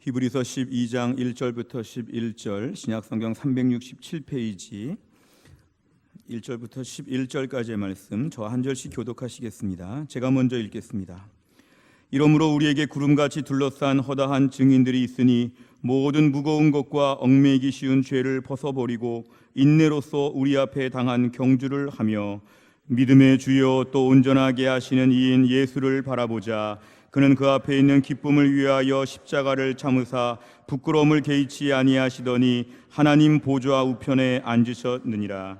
히브리서 12장 1절부터 11절, 신약성경 367페이지 1절부터 11절까지의 말씀, 저 한 절씩 교독하시겠습니다. 제가 먼저 읽겠습니다. 이러므로 우리에게 구름같이 둘러싼 허다한 증인들이 있으니 모든 무거운 것과 얽매이기 쉬운 죄를 벗어버리고 인내로써 우리 앞에 당한 경주를 하며 믿음의 주요 또 온전하게 하시는 이인 예수를 바라보자. 그는 그 앞에 있는 기쁨을 위하여 십자가를 참으사 부끄러움을 개의치 아니하시더니 하나님 보좌 우편에 앉으셨느니라.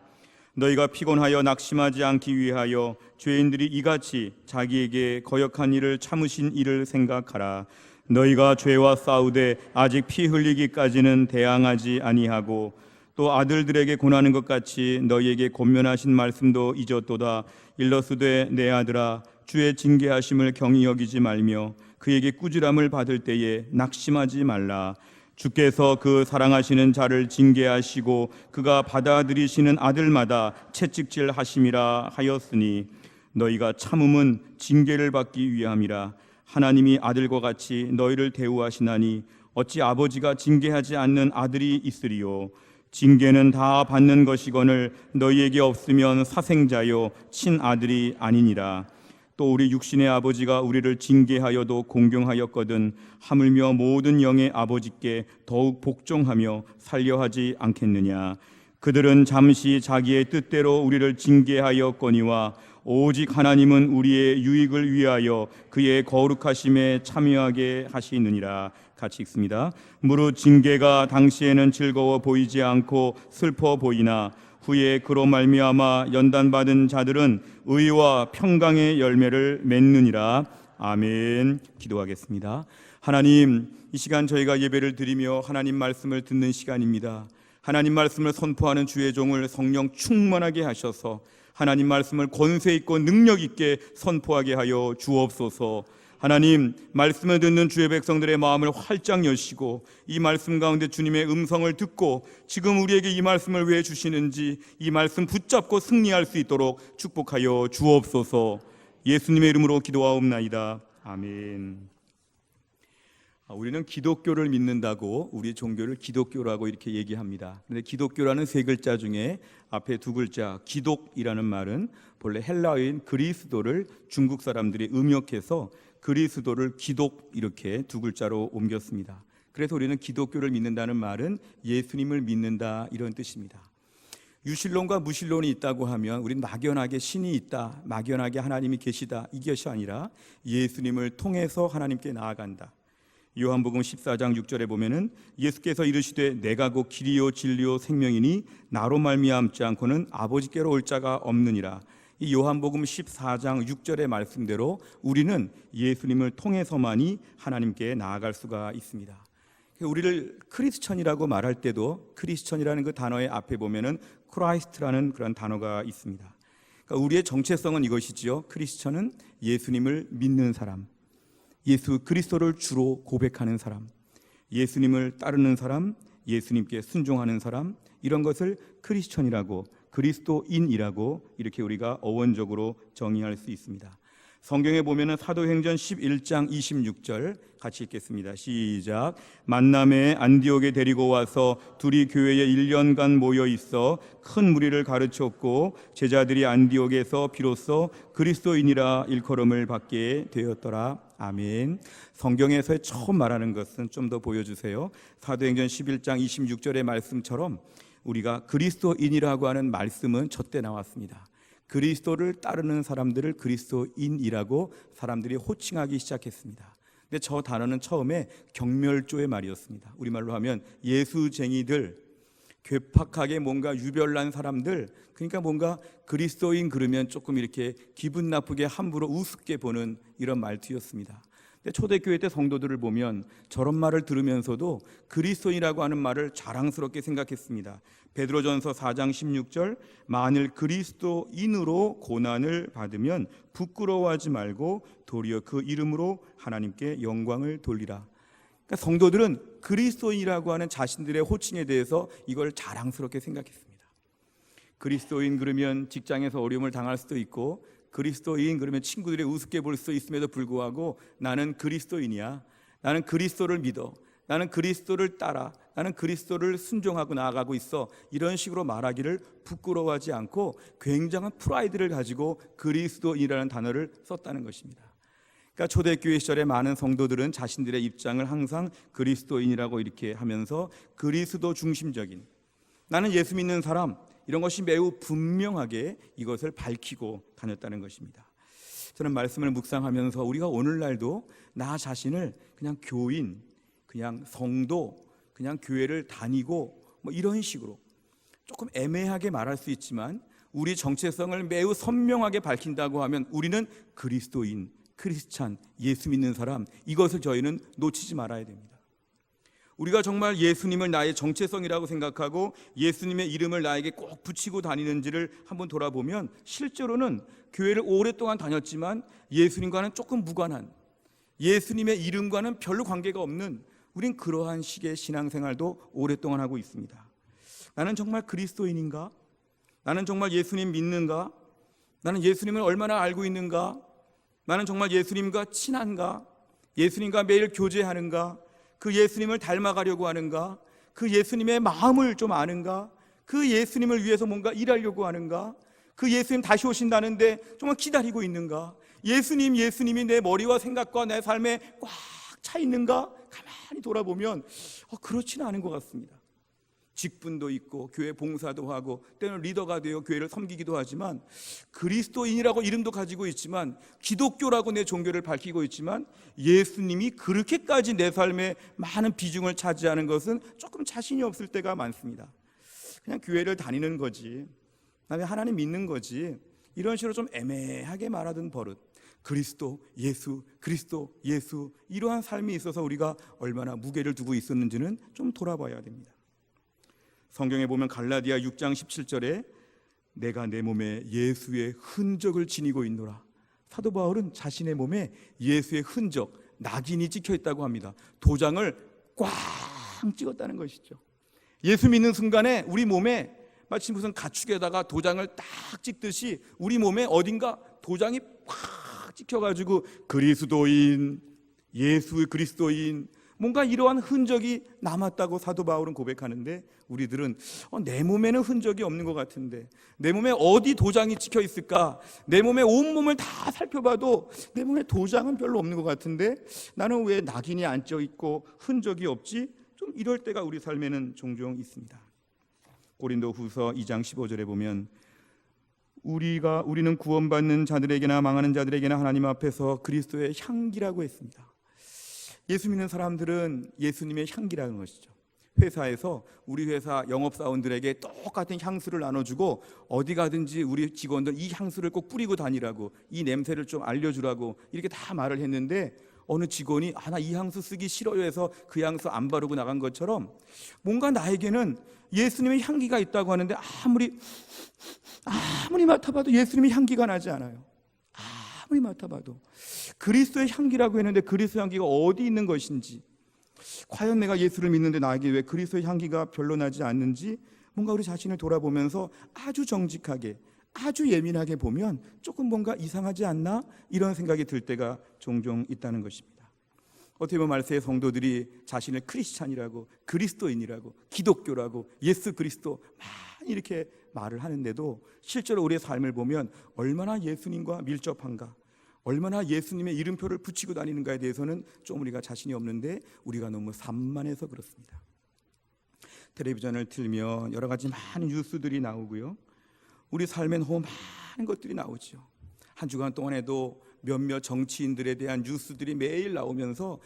너희가 피곤하여 낙심하지 않기 위하여 죄인들이 이같이 자기에게 거역한 일을 참으신 이를 생각하라. 너희가 죄와 싸우되 아직 피 흘리기까지는 대항하지 아니하고 또 아들들에게 권하는 것 같이 너희에게 권면하신 말씀도 잊었도다. 일러스되 내 아들아, 주의 징계하심을 경히 여기지 말며 그에게 꾸지람을 받을 때에 낙심하지 말라. 주께서 그 사랑하시는 자를 징계하시고 그가 받아들이시는 아들마다 채찍질 하심이라 하였으니 너희가 참음은 징계를 받기 위함이라. 하나님이 아들과 같이 너희를 대우하시나니 어찌 아버지가 징계하지 않는 아들이 있으리요. 징계는 다 받는 것이거늘 너희에게 없으면 사생자요 친아들이 아니니라. 또 우리 육신의 아버지가 우리를 징계하여도 공경하였거든 하물며 모든 영의 아버지께 더욱 복종하며 살려하지 않겠느냐. 그들은 잠시 자기의 뜻대로 우리를 징계하였거니와 오직 하나님은 우리의 유익을 위하여 그의 거룩하심에 참여하게 하시느니라. 같이 읽습니다. 무릇 징계가 당시에는 즐거워 보이지 않고 슬퍼 보이나 후에 그로 말미암아 연단받은 자들은 의와 평강의 열매를 맺느니라. 아멘. 기도하겠습니다. 하나님, 이 시간 저희가 예배를 드리며 하나님 말씀을 듣는 시간입니다. 하나님 말씀을 선포하는 주의 종을 성령 충만하게 하셔서 하나님 말씀을 권세 있고 능력 있게 선포하게 하여 주옵소서. 하나님, 말씀을 듣는 주의 백성들의 마음을 활짝 여시고 이 말씀 가운데 주님의 음성을 듣고 지금 우리에게 이 말씀을 왜 주시는지 이 말씀 붙잡고 승리할 수 있도록 축복하여 주옵소서. 예수님의 이름으로 기도하옵나이다. 아멘. 우리는 기독교를 믿는다고 우리 종교를 기독교라고 이렇게 얘기합니다. 그런데 기독교라는 세 글자 중에 앞에 두 글자 기독이라는 말은 본래 헬라어인 그리스도를 중국 사람들이 음역해서 그리스도를 기독 이렇게 두 글자로 옮겼습니다. 그래서 우리는 기독교를 믿는다는 말은 예수님을 믿는다 이런 뜻입니다. 유신론과 무신론이 있다고 하면 우리는 막연하게 신이 있다, 막연하게 하나님이 계시다 이것이 아니라 예수님을 통해서 하나님께 나아간다. 요한복음 14장 6절에 보면은 예수께서 이르시되 내가 곧 길이요 진리요 생명이니 나로 말미암지 않고는 아버지께로 올 자가 없느니라. 이 요한복음 14장 6절의 말씀대로 우리는 예수님을 통해서만이 하나님께 나아갈 수가 있습니다. 우리를 크리스천이라고 말할 때도 크리스천이라는 그 단어의 앞에 보면은 크라이스트라는 그런 단어가 있습니다. 그러니까 우리의 정체성은 이것이지요. 크리스천은 예수님을 믿는 사람, 예수 그리스도를 주로 고백하는 사람, 예수님을 따르는 사람, 예수님께 순종하는 사람, 이런 것을 크리스천이라고, 그리스도인이라고 이렇게 우리가 어원적으로 정의할 수 있습니다. 성경에 보면은 사도행전 11장 26절 같이 읽겠습니다. 시작. 만남에 안디옥에 데리고 와서 둘이 교회에 1년간 모여 있어 큰 무리를 가르쳤고 제자들이 안디옥에서 비로소 그리스도인이라 일컬음을 받게 되었더라. 아멘. 성경에서 처음 말하는 것은 좀 더 보여주세요. 사도행전 11장 26절의 말씀처럼 우리가 그리스도인이라고 하는 말씀은 저때 나왔습니다. 그리스도를 따르는 사람들을 그리스도인이라고 사람들이 호칭하기 시작했습니다. 근데 저 단어는 처음에 경멸조의 말이었습니다. 우리말로 하면 예수쟁이들, 괴팍하게 뭔가 유별난 사람들, 그러니까 뭔가 그리스도인 그러면 조금 이렇게 기분 나쁘게 함부로 우습게 보는 이런 말투였습니다. 근데 초대교회 때 성도들을 보면 저런 말을 들으면서도 그리스도인이라고 하는 말을 자랑스럽게 생각했습니다. 베드로전서 4장 16절 만일 그리스도인으로 고난을 받으면 부끄러워하지 말고 도리어 그 이름으로 하나님께 영광을 돌리라. 그러니까 성도들은 그리스도인이라고 하는 자신들의 호칭에 대해서 이걸 자랑스럽게 생각했습니다. 그리스도인 그러면 직장에서 어려움을 당할 수도 있고 그리스도인 그러면 친구들이 우습게 볼 수 있음에도 불구하고 나는 그리스도인이야. 나는 그리스도를 믿어. 나는 그리스도를 따라, 나는 그리스도를 순종하고 나아가고 있어, 이런 식으로 말하기를 부끄러워하지 않고 굉장한 프라이드를 가지고 그리스도인이라는 단어를 썼다는 것입니다. 그러니까 초대교회 시절에 많은 성도들은 자신들의 입장을 항상 그리스도인이라고 이렇게 하면서 그리스도 중심적인, 나는 예수 믿는 사람, 이런 것이 매우 분명하게 이것을 밝히고 다녔다는 것입니다. 저는 말씀을 묵상하면서 우리가 오늘날도 나 자신을 그냥 교인, 그냥 성도, 그냥 교회를 다니고 뭐 이런 식으로 조금 애매하게 말할 수 있지만 우리 정체성을 매우 선명하게 밝힌다고 하면 우리는 그리스도인, 크리스찬, 예수 믿는 사람, 이것을 저희는 놓치지 말아야 됩니다. 우리가 정말 예수님을 나의 정체성이라고 생각하고 예수님의 이름을 나에게 꼭 붙이고 다니는지를 한번 돌아보면 실제로는 교회를 오랫동안 다녔지만 예수님과는 조금 무관한, 예수님의 이름과는 별로 관계가 없는, 우린 그러한 식의 신앙생활도 오랫동안 하고 있습니다. 나는 정말 그리스도인인가? 나는 정말 예수님 믿는가? 나는 예수님을 얼마나 알고 있는가? 나는 정말 예수님과 친한가? 예수님과 매일 교제하는가? 그 예수님을 닮아가려고 하는가? 그 예수님의 마음을 좀 아는가? 그 예수님을 위해서 뭔가 일하려고 하는가? 그 예수님 다시 오신다는데 정말 기다리고 있는가? 예수님이 내 머리와 생각과 내 삶에 꽉 차 있는가? 가만히 돌아보면 그렇지는 않은 것 같습니다. 직분도 있고 교회 봉사도 하고 때로는 리더가 되어 교회를 섬기기도 하지만, 그리스도인이라고 이름도 가지고 있지만, 기독교라고 내 종교를 밝히고 있지만 예수님이 그렇게까지 내 삶에 많은 비중을 차지하는 것은 조금 자신이 없을 때가 많습니다. 그냥 교회를 다니는 거지, 그다음에 하나님 믿는 거지, 이런 식으로 좀 애매하게 말하던 버릇, 그리스도 예수, 그리스도 예수, 이러한 삶이 있어서 우리가 얼마나 무게를 두고 있었는지는 좀 돌아봐야 됩니다. 성경에 보면 갈라디아 6장 17절에 내가 내 몸에 예수의 흔적을 지니고 있노라. 사도 바울은 자신의 몸에 예수의 흔적, 낙인이 찍혀 있다고 합니다. 도장을 꽝 찍었다는 것이죠. 예수 믿는 순간에 우리 몸에 마치 무슨 가축에다가 도장을 딱 찍듯이 우리 몸에 어딘가 도장이 팍 찍혀가지고 그리스도인, 예수 그리스도인, 뭔가 이러한 흔적이 남았다고 사도 바울은 고백하는데, 우리들은 내 몸에는 흔적이 없는 것 같은데, 내 몸에 어디 도장이 찍혀 있을까? 내 몸에 온몸을 다 살펴봐도 내 몸에 도장은 별로 없는 것 같은데 나는 왜 낙인이 안 쪄 있고 흔적이 없지? 좀 이럴 때가 우리 삶에는 종종 있습니다. 고린도후서 2장 15절에 보면 우리는 구원받는 자들에게나 망하는 자들에게나 하나님 앞에서 그리스도의 향기라고 했습니다. 예수 믿는 사람들은 예수님의 향기라는 것이죠. 회사에서 우리 회사 영업사원들에게 똑같은 향수를 나눠주고 어디 가든지 우리 직원들 이 향수를 꼭 뿌리고 다니라고, 이 냄새를 좀 알려주라고 이렇게 다 말을 했는데, 어느 직원이 나 이 향수 쓰기 싫어요 해서 그 향수 안 바르고 나간 것처럼 뭔가 나에게는 예수님의 향기가 있다고 하는데 아무리 맡아봐도 예수님의 향기가 나지 않아요. 아무리 맡아봐도 그리스도의 향기라고 했는데 그리스도의 향기가 어디 있는 것인지, 과연 내가 예수를 믿는데 나에게 왜 그리스도의 향기가 별로 나지 않는지, 뭔가 우리 자신을 돌아보면서 아주 정직하게, 아주 예민하게 보면 조금 뭔가 이상하지 않나? 이런 생각이 들 때가 종종 있다는 것입니다. 어떻게 보면 말세의 성도들이 자신을 크리스찬이라고, 그리스도인이라고, 기독교라고, 예수 그리스도 많이 이렇게 말을 하는데도 실제로 우리의 삶을 보면 얼마나 예수님과 밀접한가, 얼마나 예수님의 이름표를 붙이고 다니는가에 대해서는 좀 우리가 자신이 없는데, 우리가 너무 산만해서 그렇습니다. 텔레비전을 틀면 여러 가지 많은 뉴스들이 나오고요, 우리 삶에 너무 많은 것들이 나오죠. 한 주간 동안에도 몇몇 정치인들에 대한 뉴스들이 매일 나오면서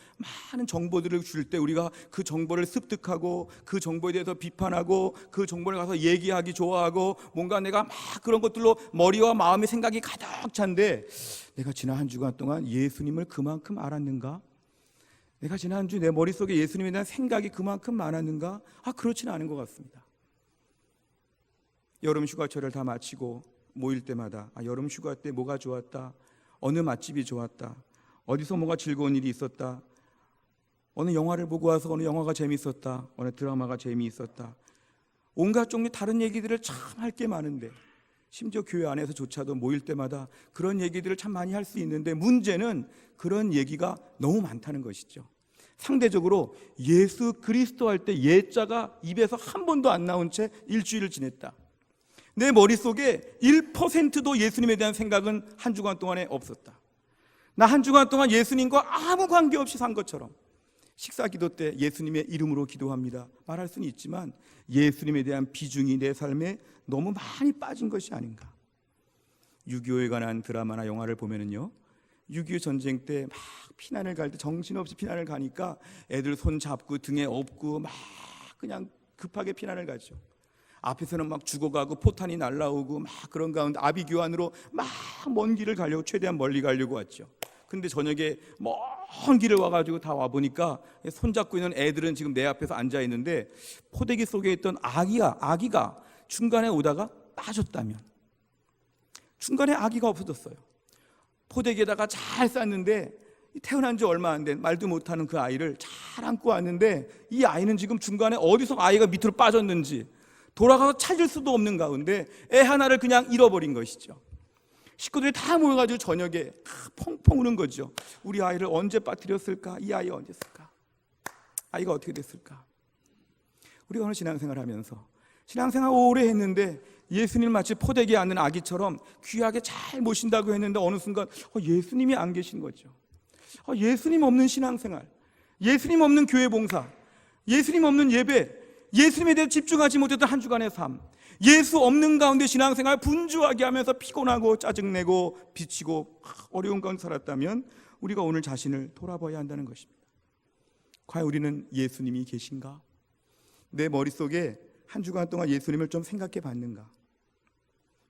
많은 정보들을 줄 때 우리가 그 정보를 습득하고 그 정보에 대해서 비판하고 그 정보를 가서 얘기하기 좋아하고, 뭔가 내가 막 그런 것들로 머리와 마음의 생각이 가득 찬데, 내가 지난 한 주간 동안 예수님을 그만큼 알았는가? 내가 지난 한 주 내 머릿속에 예수님에 대한 생각이 그만큼 많았는가? 그렇지는 않은 것 같습니다. 여름 휴가철을 다 마치고 모일 때마다 여름 휴가 때 뭐가 좋았다, 어느 맛집이 좋았다, 어디서 뭐가 즐거운 일이 있었다, 어느 영화를 보고 와서 어느 영화가 재미있었다, 어느 드라마가 재미있었다, 온갖 종류 다른 얘기들을 참 할 게 많은데, 심지어 교회 안에서조차도 모일 때마다 그런 얘기들을 참 많이 할 수 있는데, 문제는 그런 얘기가 너무 많다는 것이죠. 상대적으로 예수 그리스도 할 때 예자가 입에서 한 번도 안 나온 채 일주일을 지냈다. 내 머릿속에 1%도 예수님에 대한 생각은 한 주간 동안에 없었다. 나 한 주간 동안 예수님과 아무 관계없이 산 것처럼 식사 기도 때 예수님의 이름으로 기도합니다 말할 수는 있지만 예수님에 대한 비중이 내 삶에 너무 많이 빠진 것이 아닌가. 6.25에 관한 드라마나 영화를 보면은요, 6.25 전쟁 때 막 피난을 갈 때 정신없이 피난을 가니까 애들 손 잡고 등에 업고 막 그냥 급하게 피난을 가죠. 앞에서는 막 죽어가고 포탄이 날라오고 막 그런 가운데 아비규환으로 막 먼 길을 가려고, 최대한 멀리 가려고 왔죠. 근데 저녁에 먼 길을 와가지고 다 와보니까 손잡고 있는 애들은 지금 내 앞에서 앉아 있는데 포대기 속에 있던 아기가 중간에 오다가 빠졌다면, 중간에 아기가 없어졌어요. 포대기에다가 잘 쌌는데 태어난 지 얼마 안 된 말도 못하는 그 아이를 잘 안고 왔는데 이 아이는 지금 중간에 어디서 아이가 밑으로 빠졌는지 돌아가서 찾을 수도 없는 가운데 애 하나를 그냥 잃어버린 것이죠. 식구들이 다 모여가지고 저녁에 펑펑 우는 거죠. 우리 아이를 언제 빠뜨렸을까? 이 아이 언제 했을까? 아이가 어떻게 됐을까? 우리가 오늘 신앙생활 하면서 신앙생활 오래 했는데 예수님 마치 포대기에 앉는 아기처럼 귀하게 잘 모신다고 했는데 어느 순간 예수님이 안 계신 거죠. 예수님 없는 신앙생활, 예수님 없는 교회 봉사, 예수님 없는 예배, 예수님에 대해 집중하지 못했던 한 주간의 삶, 예수 없는 가운데 신앙생활 분주하게 하면서 피곤하고 짜증내고 비치고 어려운 가운데 살았다면 우리가 오늘 자신을 돌아봐야 한다는 것입니다. 과연 우리는 예수님이 계신가? 내 머릿속에 한 주간 동안 예수님을 좀 생각해 봤는가?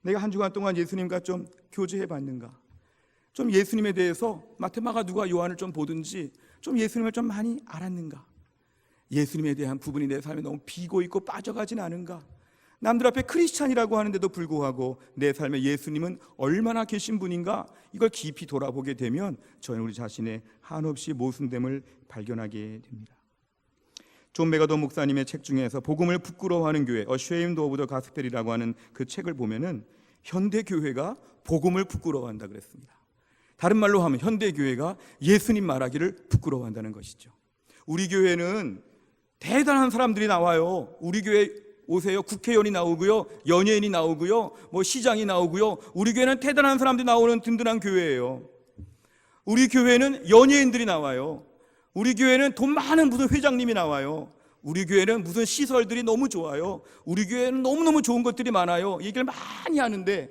내가 한 주간 동안 예수님과 좀 교제해 봤는가? 좀 예수님에 대해서 마테마가 누가 요한을 좀 보든지 좀 예수님을 좀 많이 알았는가? 예수님에 대한 부분이 내 삶에 너무 비고 있고 빠져가진 않은가? 남들 앞에 크리스찬이라고 하는데도 불구하고 내 삶에 예수님은 얼마나 계신 분인가? 이걸 깊이 돌아보게 되면 저희는 우리 자신의 한없이 모순됨을 발견하게 됩니다. 존 메가더 목사님의 책 중에서 복음을 부끄러워하는 교회, Ashamed of the Gospel이라고 하는 그 책을 보면은 현대 교회가 복음을 부끄러워한다 그랬습니다. 다른 말로 하면 현대 교회가 예수님 말하기를 부끄러워한다는 것이죠. 우리 교회는 대단한 사람들이 나와요. 우리 교회 오세요. 국회의원이 나오고요, 연예인이 나오고요, 시장이 나오고요. 우리 교회는 대단한 사람들이 나오는 든든한 교회예요. 우리 교회는 연예인들이 나와요. 우리 교회는 돈 많은 무슨 회장님이 나와요. 우리 교회는 무슨 시설들이 너무 좋아요. 우리 교회는 너무너무 좋은 것들이 많아요. 얘기를 많이 하는데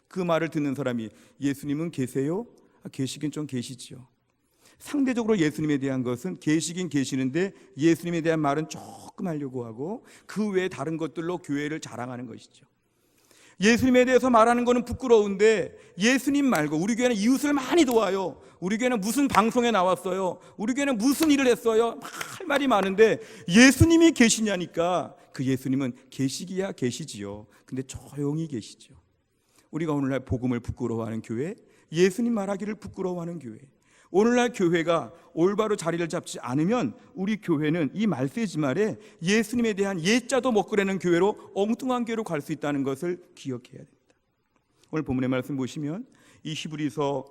그 말을 듣는 사람이 예수님은 계세요? 계시긴 좀 계시지요. 상대적으로 예수님에 대한 것은 계시긴 계시는데 예수님에 대한 말은 조금 하려고 하고 그 외에 다른 것들로 교회를 자랑하는 것이죠. 예수님에 대해서 말하는 것은 부끄러운데 예수님 말고 우리 교회는 이웃을 많이 도와요. 우리 교회는 무슨 방송에 나왔어요. 우리 교회는 무슨 일을 했어요. 할 말이 많은데 예수님이 계시냐니까 그 예수님은 계시기야 계시지요. 근데 조용히 계시죠. 우리가 오늘날 복음을 부끄러워하는 교회, 예수님 말하기를 부끄러워하는 교회, 오늘날 교회가 올바로 자리를 잡지 않으면 우리 교회는 이 말세지 말에 예수님에 대한 예자도 먹으려는 교회로 엉뚱한 교회로 갈 수 있다는 것을 기억해야 됩니다. 오늘 본문의 말씀 보시면 이 히브리서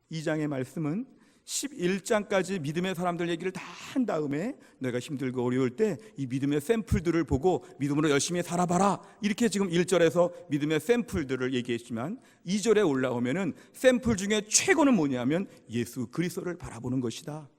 12장의 말씀은 11장까지 믿음의 사람들 얘기를 다 한 다음에 내가 힘들고 어려울 때 이 믿음의 샘플들을 보고 믿음으로 열심히 살아봐라, 이렇게 지금 1절에서 믿음의 샘플들을 얘기했지만 2절에 올라오면은 샘플 중에 최고는 뭐냐면 예수 그리스도를 바라보는 것이다.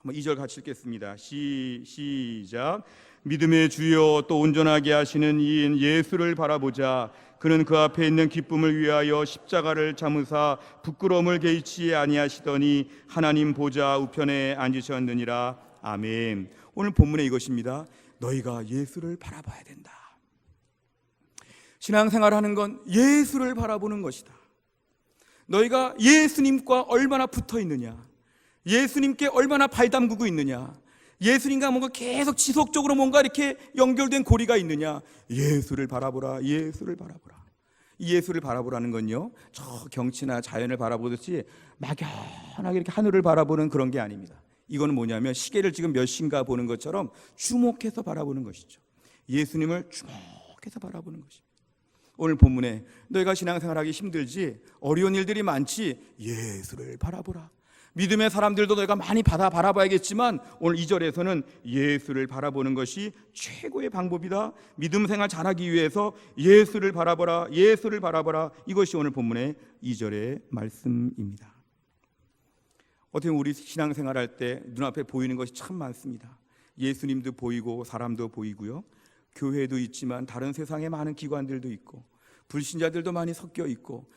한번 2절 같이 읽겠습니다. 시작. 믿음의 주여 또 온전하게 하시는 이인 예수를 바라보자. 그는 그 앞에 있는 기쁨을 위하여 십자가를 참으사 부끄러움을 개의치 아니하시더니 하나님 보좌 우편에 앉으셨느니라. 아멘. 오늘 본문에 이것입니다. 너희가 예수를 바라봐야 된다. 신앙생활하는 건 예수를 바라보는 것이다. 너희가 예수님과 얼마나 붙어 있느냐, 예수님께 얼마나 발 담그고 있느냐, 예수님과 뭔가 계속 지속적으로 뭔가 이렇게 연결된 고리가 있느냐. 예수를 바라보라, 예수를 바라보라. 이 예수를 바라보라는 건요, 저 경치나 자연을 바라보듯이 막연하게 이렇게 하늘을 바라보는 그런 게 아닙니다. 이거는 뭐냐면 시계를 지금 몇 시인가 보는 것처럼 주목해서 바라보는 것이죠. 예수님을 주목해서 바라보는 것입니다. 오늘 본문에 너희가 신앙생활하기 힘들지, 어려운 일들이 많지, 예수를 바라보라. 믿음의 사람들도 내가 많이 바라봐야겠지만 오늘 2절에서는 예수를 바라보는 것이 최고의 방법이다. 믿음 생활 잘하기 위해서 예수를 바라보라, 예수를 바라보라. 이것이 오늘 본문의 2절의 말씀입니다. 어떻게 우리 신앙생활할 때 눈앞에 보이는 것이 참 많습니다. 예수님도 보이고 사람도 보이고요, 교회도 있지만 다른 세상에 많은 기관들도 있고 불신자들도 많이 섞여 있고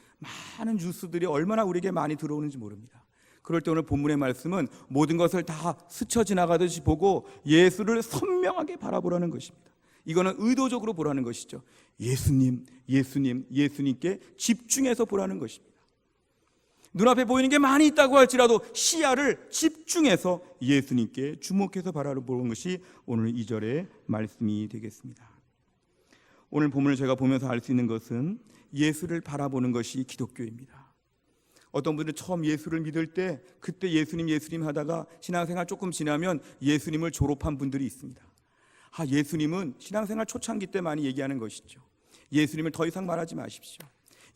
많은 뉴스들이 얼마나 우리에게 많이 들어오는지 모릅니다. 그럴 때 오늘 본문의 말씀은 모든 것을 다 스쳐 지나가듯이 보고 예수를 선명하게 바라보라는 것입니다. 이거는 의도적으로 보라는 것이죠. 예수님, 예수님, 예수님께 집중해서 보라는 것입니다. 눈앞에 보이는 게 많이 있다고 할지라도 시야를 집중해서 예수님께 주목해서 바라보는 것이 오늘 2절의 말씀이 되겠습니다. 오늘 본문을 제가 보면서 알 수 있는 것은 예수를 바라보는 것이 기독교입니다. 어떤 분들은 처음 예수를 믿을 때 그때 예수님 예수님 하다가 신앙생활 조금 지나면 예수님을 졸업한 분들이 있습니다. 예수님은 신앙생활 초창기 때 많이 얘기하는 것이죠. 예수님을 더 이상 말하지 마십시오.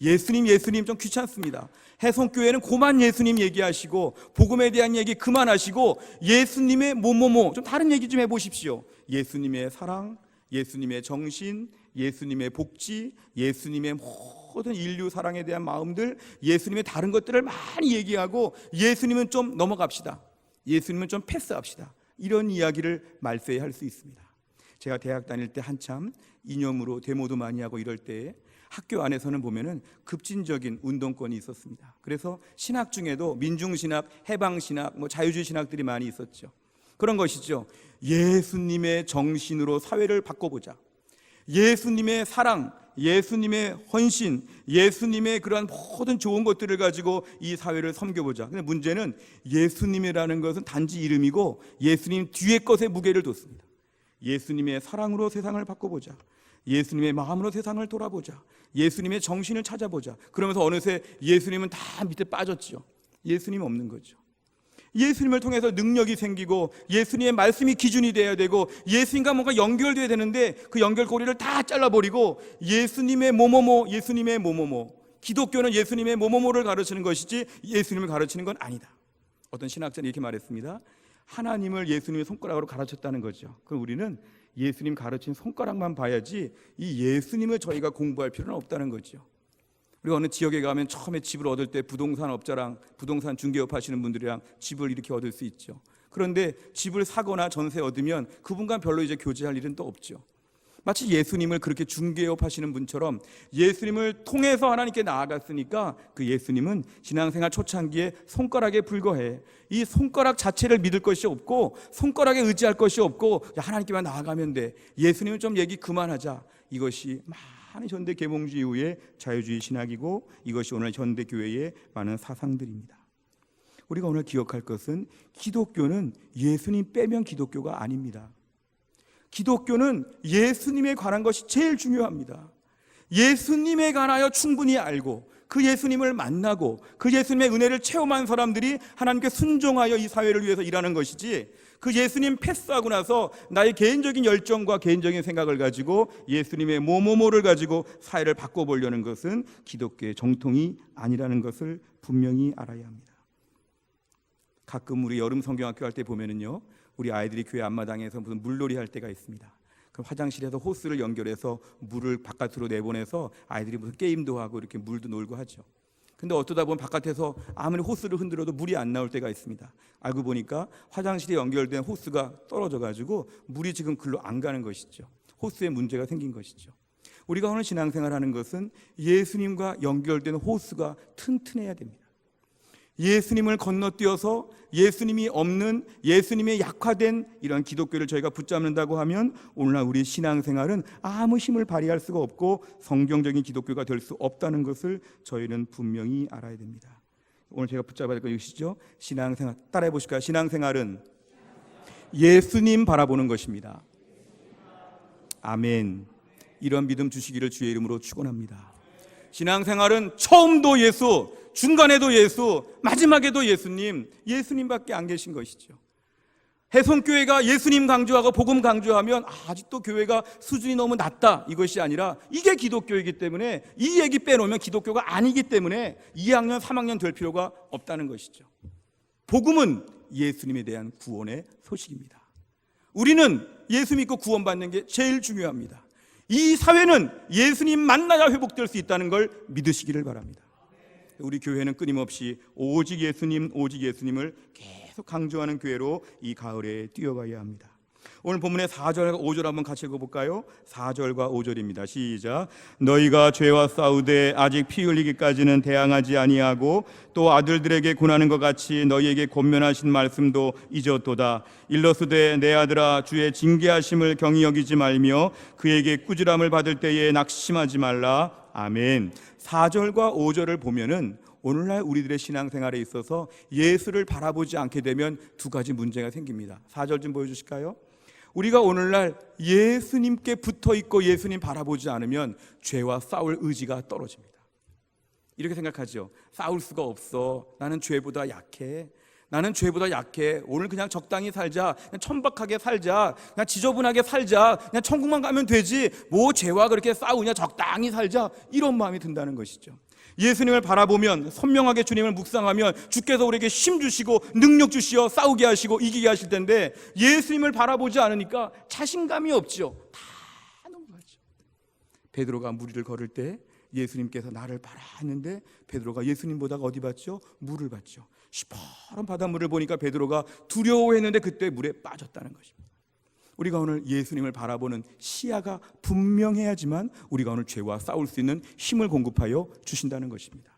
예수님 예수님 좀 귀찮습니다. 해성교회는 고만 예수님 얘기하시고 복음에 대한 얘기 그만하시고 예수님의 뭐뭐뭐 좀 다른 얘기 좀 해보십시오. 예수님의 사랑, 예수님의 정신, 예수님의 복지, 예수님의 모든 인류 사랑에 대한 마음들, 예수님의 다른 것들을 많이 얘기하고 예수님은 좀 넘어갑시다, 예수님은 좀 패스합시다, 이런 이야기를 말세할 수 있습니다. 제가 대학 다닐 때 한참 이념으로 데모도 많이 하고 이럴 때 학교 안에서는 보면은 급진적인 운동권이 있었습니다. 그래서 신학 중에도 민중신학, 해방신학, 자유주의 신학들이 많이 있었죠. 그런 것이죠. 예수님의 정신으로 사회를 바꿔보자, 예수님의 사랑, 예수님의 헌신, 예수님의 그러한 모든 좋은 것들을 가지고 이 사회를 섬겨보자. 근데 문제는 예수님이라는 것은 단지 이름이고 예수님 뒤에 것에 무게를 뒀습니다. 예수님의 사랑으로 세상을 바꿔보자, 예수님의 마음으로 세상을 돌아보자, 예수님의 정신을 찾아보자. 그러면서 어느새 예수님은 다 밑에 빠졌죠. 예수님 없는 거죠. 예수님을 통해서 능력이 생기고 예수님의 말씀이 기준이 돼야 되고 예수님과 뭔가 연결돼야 되는데 그 연결고리를 다 잘라버리고 예수님의 뭐뭐뭐, 예수님의 뭐뭐뭐. 기독교는 예수님의 뭐뭐뭐를 가르치는 것이지 예수님을 가르치는 건 아니다. 어떤 신학자는 이렇게 말했습니다. 하나님을 예수님의 손가락으로 가르쳤다는 거죠. 그럼 우리는 예수님 가르친 손가락만 봐야지 이 예수님을 저희가 공부할 필요는 없다는 거죠. 우리가 어느 지역에 가면 처음에 집을 얻을 때 부동산 업자랑 부동산 중개업 하시는 분들이랑 집을 이렇게 얻을 수 있죠. 그런데 집을 사거나 전세 얻으면 그분과 별로 이제 교제할 일은 또 없죠. 마치 예수님을 그렇게 중개업 하시는 분처럼 예수님을 통해서 하나님께 나아갔으니까 그 예수님은 신앙생활 초창기에 손가락에 불과해. 이 손가락 자체를 믿을 것이 없고 손가락에 의지할 것이 없고 하나님께만 나아가면 돼. 예수님은 좀 얘기 그만하자. 이것이 많은 현대 계몽주의 이후의 자유주의 신학이고 이것이 오늘 현대 교회의 많은 사상들입니다. 우리가 오늘 기억할 것은 기독교는 예수님 빼면 기독교가 아닙니다. 기독교는 예수님에 관한 것이 제일 중요합니다. 예수님에 관하여 충분히 알고 그 예수님을 만나고 그 예수님의 은혜를 체험한 사람들이 하나님께 순종하여 이 사회를 위해서 일하는 것이지, 그 예수님 패스하고 나서 나의 개인적인 열정과 개인적인 생각을 가지고 예수님의 뭐뭐뭐를 가지고 사회를 바꿔보려는 것은 기독교의 정통이 아니라는 것을 분명히 알아야 합니다. 가끔 우리 여름 성경학교 할 때 보면은요, 우리 아이들이 교회 앞마당에서 무슨 물놀이 할 때가 있습니다. 그럼 화장실에서 호스를 연결해서 물을 바깥으로 내보내서 아이들이 무슨 게임도 하고 이렇게 물도 놀고 하죠. 근데 어쩌다 보면 바깥에서 아무리 호스를 흔들어도 물이 안 나올 때가 있습니다. 알고 보니까 화장실에 연결된 호스가 떨어져 가지고 물이 지금 글로 안 가는 것이죠. 호스에 문제가 생긴 것이죠. 우리가 오늘 신앙생활하는 것은 예수님과 연결된 호스가 튼튼해야 됩니다. 예수님을 건너뛰어서 예수님이 없는, 예수님의 약화된 이런 기독교를 저희가 붙잡는다고 하면 오늘날 우리 신앙생활은 아무 힘을 발휘할 수가 없고 성경적인 기독교가 될 수 없다는 것을 저희는 분명히 알아야 됩니다. 오늘 제가 붙잡아야 될 것이죠. 신앙생활 따라해 보실까요? 신앙생활은 예수님 바라보는 것입니다. 아멘. 이런 믿음 주시기를 주의 이름으로 축원합니다. 신앙생활은 처음도 예수, 중간에도 예수, 마지막에도 예수님, 예수님밖에 안 계신 것이죠. 해성교회가 예수님 강조하고 복음 강조하면 아직도 교회가 수준이 너무 낮다, 이것이 아니라 이게 기독교이기 때문에 이 얘기 빼놓으면 기독교가 아니기 때문에 2학년, 3학년 될 필요가 없다는 것이죠. 복음은 예수님에 대한 구원의 소식입니다. 우리는 예수 믿고 구원받는 게 제일 중요합니다. 이 사회는 예수님 만나야 회복될 수 있다는 걸 믿으시기를 바랍니다. 우리 교회는 끊임없이 오직 예수님, 오직 예수님을 계속 강조하는 교회로 이 가을에 뛰어가야 합니다. 오늘 본문의 4절과 5절 한번 같이 읽어볼까요? 4절과 5절입니다. 시작. 너희가 죄와 싸우되 아직 피 흘리기까지는 대항하지 아니하고 또 아들들에게 권하는 것 같이 너희에게 권면하신 말씀도 잊었도다. 일러스되 내 아들아 주의 징계하심을 경히 여기지 말며 그에게 꾸지람을 받을 때에 낙심하지 말라. 아멘. 4절과 5절을 보면은 오늘날 우리들의 신앙생활에 있어서 예수를 바라보지 않게 되면 두 가지 문제가 생깁니다. 4절 좀 보여주실까요? 우리가 오늘날 예수님께 붙어있고 예수님 바라보지 않으면 죄와 싸울 의지가 떨어집니다. 이렇게 생각하죠. 싸울 수가 없어. 나는 죄보다 약해. 나는 죄보다 약해. 오늘 그냥 적당히 살자. 그냥 천박하게 살자. 그냥 지저분하게 살자. 그냥 천국만 가면 되지. 뭐 죄와 그렇게 싸우냐. 적당히 살자. 이런 마음이 든다는 것이죠. 예수님을 바라보면, 선명하게 주님을 묵상하면 주께서 우리에게 힘 주시고 능력 주시어 싸우게 하시고 이기게 하실 텐데, 예수님을 바라보지 않으니까 자신감이 없죠. 다 넘어가죠. 베드로가 무리를 걸을 때 예수님께서 나를 봐라 했는데 베드로가 예수님보다가 어디 봤죠? 물을 봤죠. 시퍼런 바닷물을 보니까 베드로가 두려워했는데 그때 물에 빠졌다는 것입니다. 우리가 오늘 예수님을 바라보는 시야가 분명해야지만 우리가 오늘 죄와 싸울 수 있는 힘을 공급하여 주신다는 것입니다.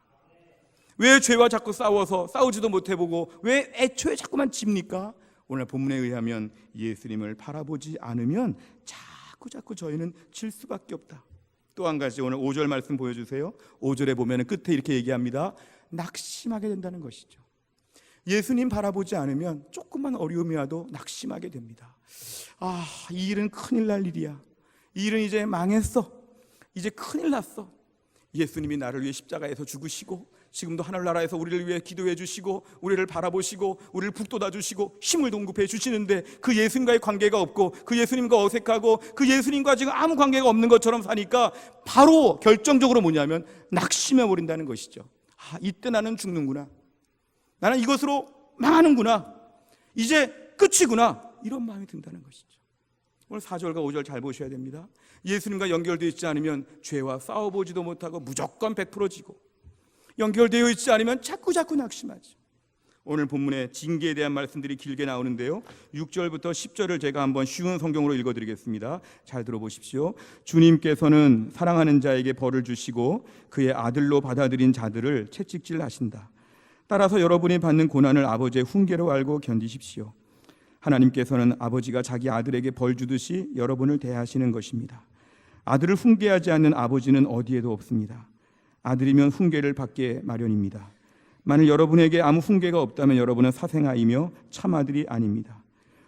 왜 죄와 자꾸 싸워서 싸우지도 못해보고 왜 애초에 자꾸만 집니까? 오늘 본문에 의하면 예수님을 바라보지 않으면 자꾸 저희는 질 수밖에 없다. 또 한 가지 오늘 5절 말씀 보여주세요. 5절에 보면 끝에 이렇게 얘기합니다. 낙심하게 된다는 것이죠. 예수님 바라보지 않으면 조금만 어려움이 와도 낙심하게 됩니다. 아, 이 일은 큰일 날 일이야. 이 일은 이제 망했어. 이제 큰일 났어. 예수님이 나를 위해 십자가에서 죽으시고 지금도 하늘나라에서 우리를 위해 기도해 주시고 우리를 바라보시고 우리를 북돋아 주시고 힘을 공급해 주시는데 그 예수님과의 관계가 없고 그 예수님과 어색하고 그 예수님과 지금 아무 관계가 없는 것처럼 사니까 바로 결정적으로 뭐냐면 낙심해 버린다는 것이죠. 아, 이때 나는 죽는구나. 나는 이것으로 망하는구나. 이제 끝이구나. 이런 마음이 든다는 것이죠. 오늘 4절과 5절 잘 보셔야 됩니다. 예수님과 연결되어 있지 않으면 죄와 싸워보지도 못하고 무조건 100% 지고, 연결되어 있지 않으면 자꾸 낙심하죠. 오늘 본문에 징계에 대한 말씀들이 길게 나오는데요, 6절부터 10절을 제가 한번 쉬운 성경으로 읽어드리겠습니다. 잘 들어보십시오. 주님께서는 사랑하는 자에게 벌을 주시고 그의 아들로 받아들인 자들을 채찍질 하신다. 따라서 여러분이 받는 고난을 아버지의 훈계로 알고 견디십시오. 하나님께서는 아버지가 자기 아들에게 벌 주듯이 여러분을 대하시는 것입니다. 아들을 훈계하지 않는 아버지는 어디에도 없습니다. 아들이면 훈계를 받게 마련입니다. 만일 여러분에게 아무 훈계가 없다면 여러분은 사생아이며 참아들이 아닙니다.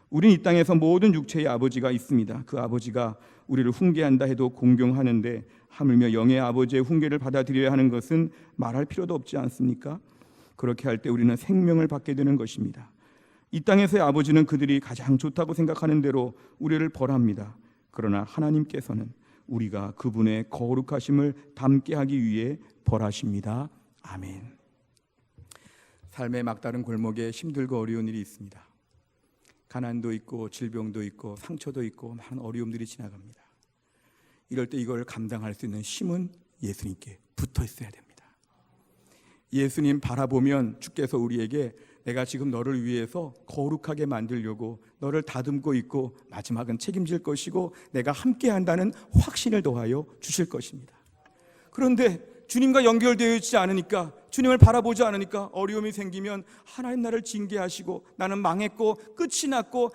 우린 이 땅에서 모든 육체의 아버지가 있습니다. 그 아버지가 우리를 훈계한다 해도 공경하는데 하물며 영의 아버지의 훈계를 받아들여야 하는 것은 말할 필요도 없지 않습니까? 그렇게 할 때 우리는 생명을 받게 되는 것입니다. 이 땅에서의 아버지는 그들이 가장 좋다고 생각하는 대로 우리를 벌합니다. 그러나 하나님께서는 우리가 그분의 거룩하심을 닮게 하기 위해 벌하십니다. 아멘. 삶의 막다른 골목에 힘들고 어려운 일이 있습니다. 가난도 있고 질병도 있고 상처도 있고 많은 어려움들이 지나갑니다. 이럴 때 이걸 감당할 수 있는 힘은 예수님께 붙어 있어야 됩니다. 예수님 바라보면 주께서 우리에게 내가 지금 너를 위해서 거룩하게 만들려고 너를 다듬고 있고 마지막은 책임질 것이고 내가 함께 한다는 확신을 더하여 주실 것입니다. 그런데 주님과 연결되어 있지 않으니까, 주님을 바라보지 않으니까 어려움이 생기면 하나님 나를 징계하시고 나는 망했고 끝이 났고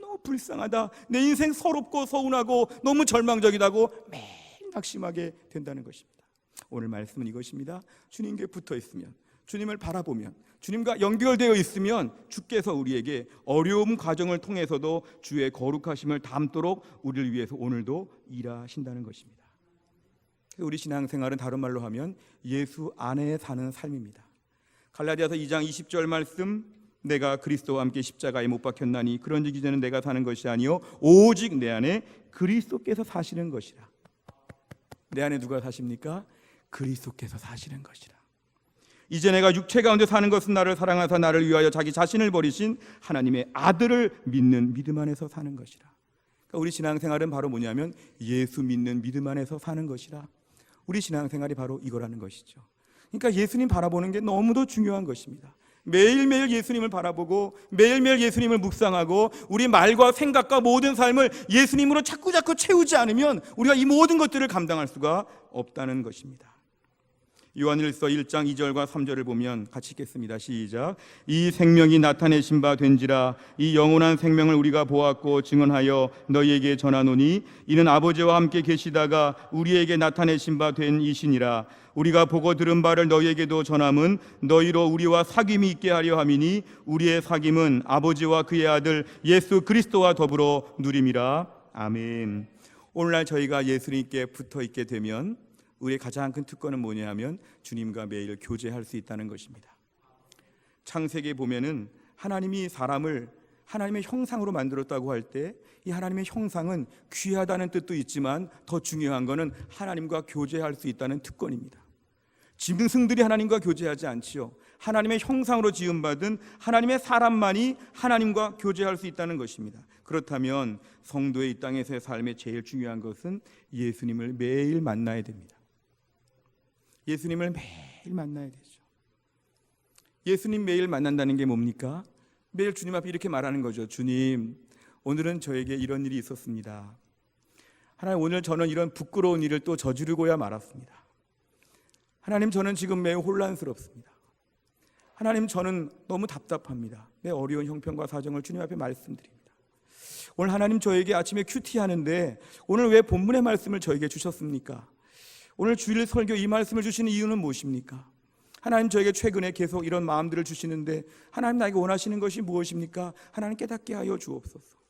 너무 불쌍하다, 내 인생 서럽고 서운하고 너무 절망적이다고 매일 낙심하게 된다는 것입니다. 오늘 말씀은 이것입니다. 주님께 붙어 있으면, 주님을 바라보면, 주님과 연결되어 있으면 주께서 우리에게 어려움 과정을 통해서도 주의 거룩하심을 담도록 우리를 위해서 오늘도 일하신다는 것입니다. 우리 신앙생활은 다른 말로 하면 예수 안에 사는 삶입니다. 갈라디아서 2장 20절 말씀, 내가 그리스도와 함께 십자가에 못 박혔나니 그런즉 이제는 내가 사는 것이 아니요 오직 내 안에 그리스도께서 사시는 것이라. 내 안에 누가 사십니까? 그리스도께서 사시는 것이라. 이제 내가 육체 가운데 사는 것은 나를 사랑하사 나를 위하여 자기 자신을 버리신 하나님의 아들을 믿는 믿음 안에서 사는 것이라. 그러니까 우리 신앙생활은 바로 뭐냐면 예수 믿는 믿음 안에서 사는 것이라. 우리 신앙생활이 바로 이거라는 것이죠. 그러니까 예수님 바라보는 게 너무도 중요한 것입니다. 매일매일 예수님을 바라보고 매일매일 예수님을 묵상하고 우리 말과 생각과 모든 삶을 예수님으로 자꾸 채우지 않으면 우리가 이 모든 것들을 감당할 수가 없다는 것입니다. 요한일서 1장 2절과 3절을 보면 같이 읽겠습니다. 시작. 이 생명이 나타내신 바 된지라. 이 영원한 생명을 우리가 보았고 증언하여 너희에게 전하노니 이는 아버지와 함께 계시다가 우리에게 나타내신 바 된 이시니라. 우리가 보고 들은 바를 너희에게도 전함은 너희로 우리와 사귐이 있게 하려 함이니 우리의 사귐은 아버지와 그의 아들 예수 그리스도와 더불어 누림이라. 아멘. 오늘날 저희가 예수님께 붙어 있게 되면 우리의 가장 큰 특권은 뭐냐 하면 주님과 매일 교제할 수 있다는 것입니다. 창세기에 보면은 하나님이 사람을 하나님의 형상으로 만들었다고 할 때 이 하나님의 형상은 귀하다는 뜻도 있지만 더 중요한 것은 하나님과 교제할 수 있다는 특권입니다. 짐승들이 하나님과 교제하지 않지요. 하나님의 형상으로 지음받은 하나님의 사람만이 하나님과 교제할 수 있다는 것입니다. 그렇다면 성도의 이 땅에서의 삶의 제일 중요한 것은 예수님을 매일 만나야 됩니다. 예수님을 매일 만나야 되죠. 예수님 매일 만난다는 게 뭡니까? 매일 주님 앞에 이렇게 말하는 거죠. 주님, 오늘은 저에게 이런 일이 있었습니다. 하나님, 오늘 저는 이런 부끄러운 일을 또 저지르고야 말았습니다. 하나님, 저는 지금 매우 혼란스럽습니다. 하나님, 저는 너무 답답합니다. 내 어려운 형편과 사정을 주님 앞에 말씀드립니다. 오늘 하나님 저에게 아침에 큐티 하는데 오늘 왜 본문의 말씀을 저에게 주셨습니까? 오늘 주일 설교 이 말씀을 주시는 이유는 무엇입니까? 하나님, 저에게 최근에 계속 이런 마음들을 주시는데 하나님, 나에게 원하시는 것이 무엇입니까? 하나님, 깨닫게 하여 주옵소서.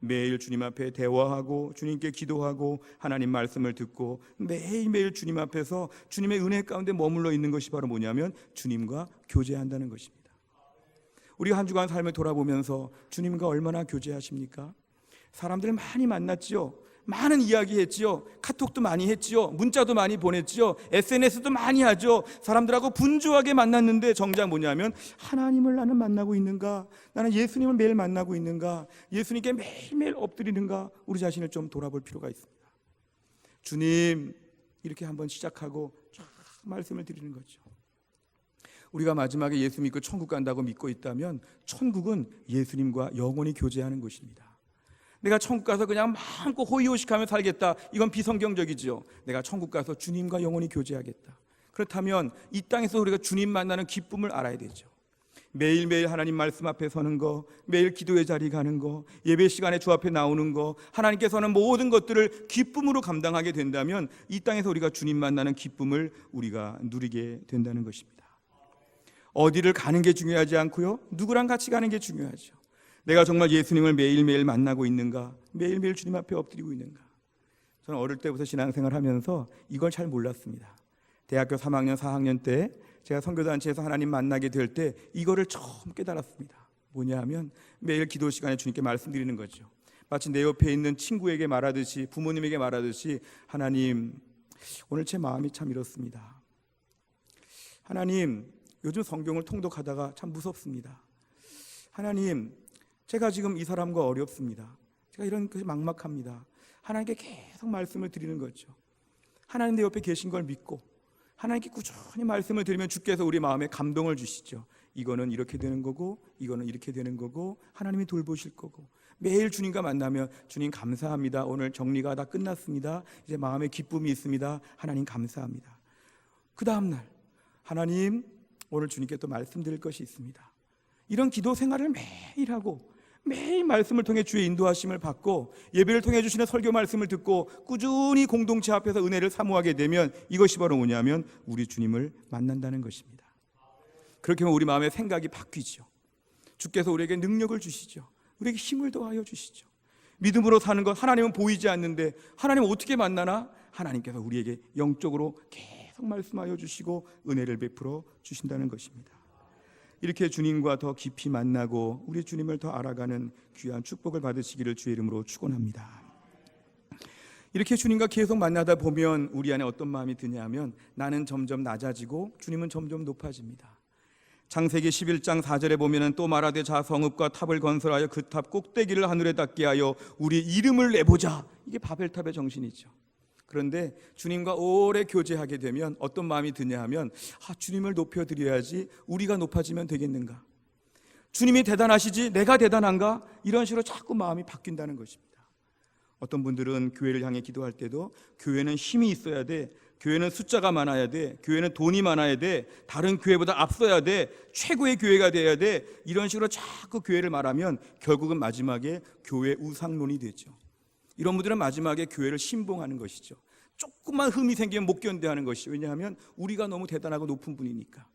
매일 주님 앞에 대화하고 주님께 기도하고 하나님 말씀을 듣고 매일매일 주님 앞에서 주님의 은혜 가운데 머물러 있는 것이 바로 뭐냐면 주님과 교제한다는 것입니다. 우리가 한 주간 삶을 돌아보면서 주님과 얼마나 교제하십니까? 사람들을 많이 만났지요. 많은 이야기 했지요. 카톡도 많이 했지요. 문자도 많이 보냈지요. SNS도 많이 하죠. 사람들하고 분주하게 만났는데 정작 뭐냐면 하나님을 나는 만나고 있는가? 나는 예수님을 매일 만나고 있는가? 예수님께 매일매일 엎드리는가? 우리 자신을 좀 돌아볼 필요가 있습니다. 주님, 이렇게 한번 시작하고 쫙 말씀을 드리는 거죠. 우리가 마지막에 예수 믿고 천국 간다고 믿고 있다면 천국은 예수님과 영원히 교제하는 곳입니다. 내가 천국 가서 그냥 마음껏 호의호식하며 살겠다, 이건 비성경적이지요. 내가 천국 가서 주님과 영원히 교제하겠다. 그렇다면 이 땅에서 우리가 주님 만나는 기쁨을 알아야 되죠. 매일매일 하나님 말씀 앞에 서는 거, 매일 기도의 자리 가는 거, 예배 시간에 주 앞에 나오는 거, 하나님께서는 모든 것들을 기쁨으로 감당하게 된다면 이 땅에서 우리가 주님 만나는 기쁨을 우리가 누리게 된다는 것입니다. 어디를 가는 게 중요하지 않고요, 누구랑 같이 가는 게 중요하죠. 내가 정말 예수님을 매일매일 만나고 있는가? 매일매일 주님 앞에 엎드리고 있는가? 저는 어릴 때부터 신앙생활 하면서 이걸 잘 몰랐습니다. 대학교 3학년, 4학년 때 제가 선교단체에서 하나님 만나게 될 때 이거를 처음 깨달았습니다. 뭐냐 하면 매일 기도 시간에 주님께 말씀드리는 거죠. 마치 내 옆에 있는 친구에게 말하듯이, 부모님에게 말하듯이, 하나님, 오늘 제 마음이 참 이렇습니다. 하나님, 요즘 성경을 통독하다가 참 무섭습니다. 하나님, 제가 지금 이 사람과 어렵습니다. 제가 이런 것이 막막합니다. 하나님께 계속 말씀을 드리는 거죠. 하나님 내 옆에 계신 걸 믿고 하나님께 꾸준히 말씀을 드리면 주께서 우리 마음에 감동을 주시죠. 이거는 이렇게 되는 거고 이거는 이렇게 되는 거고 하나님이 돌보실 거고, 매일 주님과 만나면 주님 감사합니다. 오늘 정리가 다 끝났습니다. 이제 마음에 기쁨이 있습니다. 하나님 감사합니다. 그 다음날 하나님, 오늘 주님께 또 말씀드릴 것이 있습니다. 이런 기도 생활을 매일 하고 매일 말씀을 통해 주의 인도하심을 받고 예배를 통해 주시는 설교 말씀을 듣고 꾸준히 공동체 앞에서 은혜를 사모하게 되면 이것이 바로 뭐냐면 우리 주님을 만난다는 것입니다. 그렇게 하면 우리 마음의 생각이 바뀌죠. 주께서 우리에게 능력을 주시죠. 우리에게 힘을 더하여 주시죠. 믿음으로 사는 것, 하나님은 보이지 않는데 하나님 어떻게 만나나? 하나님께서 우리에게 영적으로 계속 말씀하여 주시고 은혜를 베풀어 주신다는 것입니다. 이렇게 주님과 더 깊이 만나고 우리 주님을 더 알아가는 귀한 축복을 받으시기를 주의 이름으로 축원합니다. 이렇게 주님과 계속 만나다 보면 우리 안에 어떤 마음이 드냐 하면 나는 점점 낮아지고 주님은 점점 높아집니다. 창세기 11장 4절에 보면 또 말하되 자 성읍과 탑을 건설하여 그 탑 꼭대기를 하늘에 닿게 하여 우리 이름을 내보자. 이게 바벨탑의 정신이죠. 그런데 주님과 오래 교제하게 되면 어떤 마음이 드냐 하면 주님을 높여드려야지 우리가 높아지면 되겠는가, 주님이 대단하시지 내가 대단한가, 이런 식으로 자꾸 마음이 바뀐다는 것입니다. 어떤 분들은 교회를 향해 기도할 때도 교회는 힘이 있어야 돼, 교회는 숫자가 많아야 돼, 교회는 돈이 많아야 돼, 다른 교회보다 앞서야 돼, 최고의 교회가 돼야 돼, 이런 식으로 자꾸 교회를 말하면 결국은 마지막에 교회 우상론이 되죠. 이런 분들은 마지막에 교회를 신봉하는 것이죠. 조금만 흠이 생기면 못 견뎌하는 것이죠. 왜냐하면 우리가 너무 대단하고 높은 분이니까.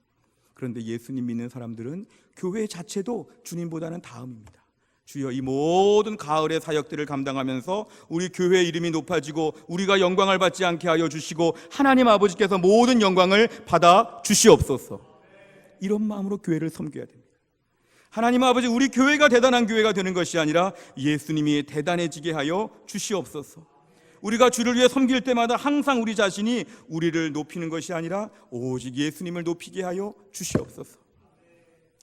그런데 예수님 믿는 사람들은 교회 자체도 주님보다는 다음입니다. 주여, 이 모든 가을의 사역들을 감당하면서 우리 교회의 이름이 높아지고 우리가 영광을 받지 않게 하여 주시고 하나님 아버지께서 모든 영광을 받아 주시옵소서. 이런 마음으로 교회를 섬겨야 됩니다. 하나님 아버지, 우리 교회가 대단한 교회가 되는 것이 아니라 예수님이 대단해지게 하여 주시옵소서. 우리가 주를 위해 섬길 때마다 항상 우리 자신이 우리를 높이는 것이 아니라 오직 예수님을 높이게 하여 주시옵소서.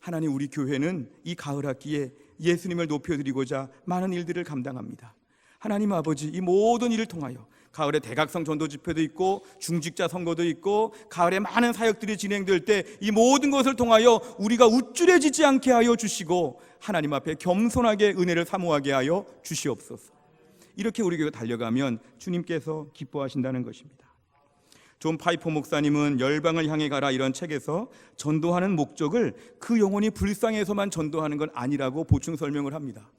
하나님, 우리 교회는 이 가을 학기에 예수님을 높여드리고자 많은 일들을 감당합니다. 하나님 아버지, 이 모든 일을 통하여 가을에 대각성 전도 집회도 있고 중직자 선거도 있고 가을에 많은 사역들이 진행될 때 이 모든 것을 통하여 우리가 우쭐해지지 않게 하여 주시고 하나님 앞에 겸손하게 은혜를 사모하게 하여 주시옵소서. 이렇게 우리 교회가 달려가면 주님께서 기뻐하신다는 것입니다. 존 파이퍼 목사님은 열방을 향해 가라 이런 책에서 전도하는 목적을 그 영혼이 불쌍해서만 전도하는 건 아니라고 보충 설명을 합니다.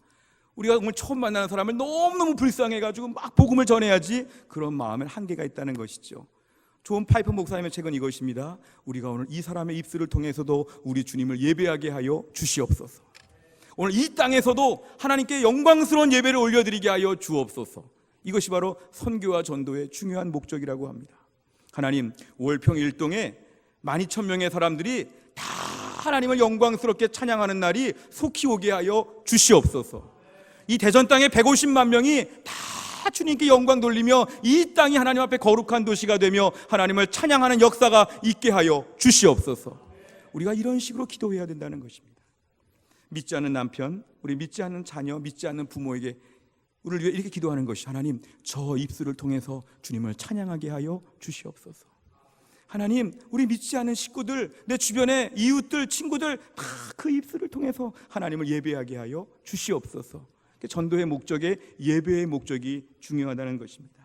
우리가 오늘 처음 만나는 사람을 너무너무 불쌍해가지고 막 복음을 전해야지, 그런 마음에 한계가 있다는 것이죠. 존 파이퍼 목사님의 책은 이것입니다. 우리가 오늘 이 사람의 입술을 통해서도 우리 주님을 예배하게 하여 주시옵소서. 오늘 이 땅에서도 하나님께 영광스러운 예배를 올려드리게 하여 주옵소서. 이것이 바로 선교와 전도의 중요한 목적이라고 합니다. 하나님, 월평 일동에 12,000명의 사람들이 다 하나님을 영광스럽게 찬양하는 날이 속히 오게 하여 주시옵소서. 이 대전 땅에 150만 명이 다 주님께 영광 돌리며 이 땅이 하나님 앞에 거룩한 도시가 되며 하나님을 찬양하는 역사가 있게 하여 주시옵소서. 우리가 이런 식으로 기도해야 된다는 것입니다. 믿지 않는 남편, 우리 믿지 않는 자녀, 믿지 않는 부모에게 우리를 위해 이렇게 기도하는 것이, 하나님, 저 입술을 통해서 주님을 찬양하게 하여 주시옵소서. 하나님, 우리 믿지 않는 식구들, 내 주변의 이웃들, 친구들 다 그 입술을 통해서 하나님을 예배하게 하여 주시옵소서. 전도의 목적에 예배의 목적이 중요하다는 것입니다.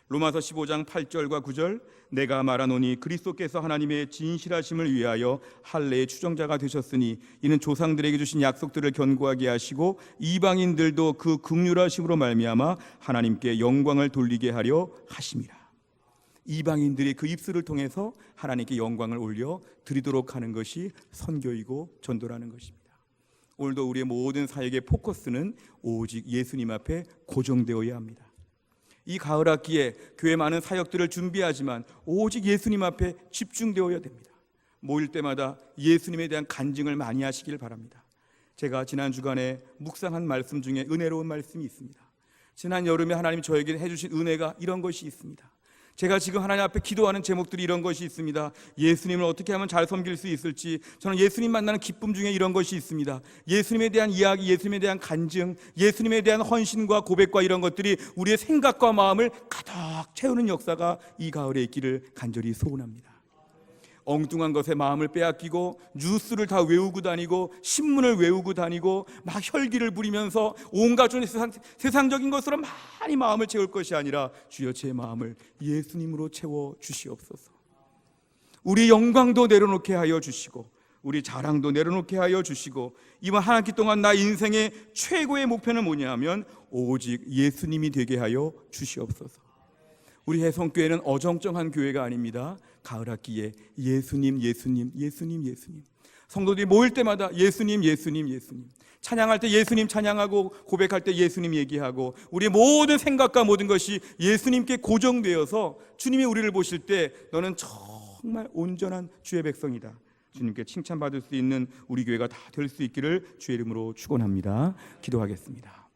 로마서 15장 8절과 9절, 내가 말하노니 그리스도께서 하나님의 진실하심을 위하여 할례의 추정자가 되셨으니 이는 조상들에게 주신 약속들을 견고하게 하시고 이방인들도 그 긍휼하심으로 말미암아 하나님께 영광을 돌리게 하려 하심이라. 이방인들이 그 입술을 통해서 하나님께 영광을 올려 드리도록 하는 것이 선교이고 전도라는 것입니다. 오늘도 우리의 모든 사역의 포커스는 오직 예수님 앞에 고정되어야 합니다. 이 가을 학기에 교회 많은 사역들을 준비하지만 오직 예수님 앞에 집중되어야 됩니다. 모일 때마다 예수님에 대한 간증을 많이 하시길 바랍니다. 제가 지난 주간에 묵상한 말씀 중에 은혜로운 말씀이 있습니다. 지난 여름에 하나님이 저에게 해주신 은혜가 이런 것이 있습니다. 제가 지금 하나님 앞에 기도하는 제목들이 이런 것이 있습니다. 예수님을 어떻게 하면 잘 섬길 수 있을지, 저는 예수님 만나는 기쁨 중에 이런 것이 있습니다. 예수님에 대한 이야기, 예수님에 대한 간증, 예수님에 대한 헌신과 고백과 이런 것들이 우리의 생각과 마음을 가득 채우는 역사가 이 가을에 있기를 간절히 소원합니다. 엉뚱한 것에 마음을 빼앗기고 뉴스를 다 외우고 다니고 신문을 외우고 다니고 막 혈기를 부리면서 온갖 세상적인 것으로 많이 마음을 채울 것이 아니라 주여, 제 마음을 예수님으로 채워 주시옵소서. 우리 영광도 내려놓게 하여 주시고 우리 자랑도 내려놓게 하여 주시고, 이번 한 학기 동안 나 인생의 최고의 목표는 뭐냐 하면 오직 예수님이 되게 하여 주시옵소서. 우리 해성교회는 어정쩡한 교회가 아닙니다. 가을 학기에 예수님, 예수님, 예수님, 예수님. 성도들이 모일 때마다 예수님, 예수님, 예수님. 찬양할 때 예수님 찬양하고 고백할 때 예수님 얘기하고, 우리의 모든 생각과 모든 것이 예수님께 고정되어서 주님이 우리를 보실 때 너는 정말 온전한 주의 백성이다, 주님께 칭찬받을 수 있는 우리 교회가 다 될 수 있기를 주의 이름으로 축원합니다. 기도하겠습니다.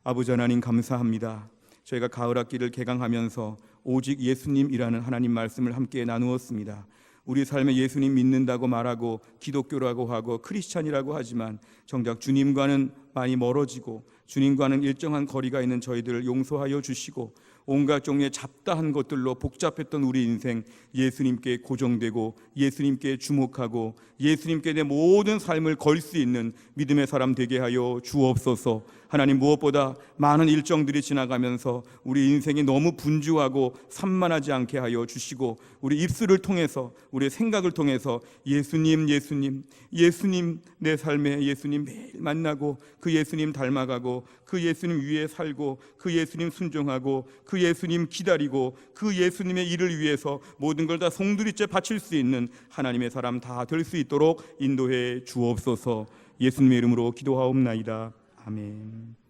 아버지 하나님, 감사합니다. 저희가 가을 학기를 개강하면서 오직 예수님이라는 하나님 말씀을 함께 나누었습니다. 우리 삶에 예수님 믿는다고 말하고 기독교라고 하고 크리스찬이라고 하지만 정작 주님과는 많이 멀어지고 주님과는 일정한 거리가 있는 저희들을 용서하여 주시고 온갖 종류의 잡다한 것들로 복잡했던 우리 인생 예수님께 고정되고 예수님께 주목하고 예수님께 내 모든 삶을 걸 수 있는 믿음의 사람 되게 하여 주옵소서. 하나님, 무엇보다 많은 일정들이 지나가면서 우리 인생이 너무 분주하고 산만하지 않게 하여 주시고 우리 입술을 통해서 우리 생각을 통해서 예수님 예수님 예수님 내 삶에 예수님 매일 만나고 그 예수님 닮아가고 그 예수님 위에 살고 그 예수님 순종하고 그 예수님 기다리고 그 예수님의 일을 위해서 모든 걸 다 송두리째 바칠 수 있는 하나님의 사람 다 될 수 있도록 인도해 주옵소서. 예수님의 이름으로 기도하옵나이다. 아멘.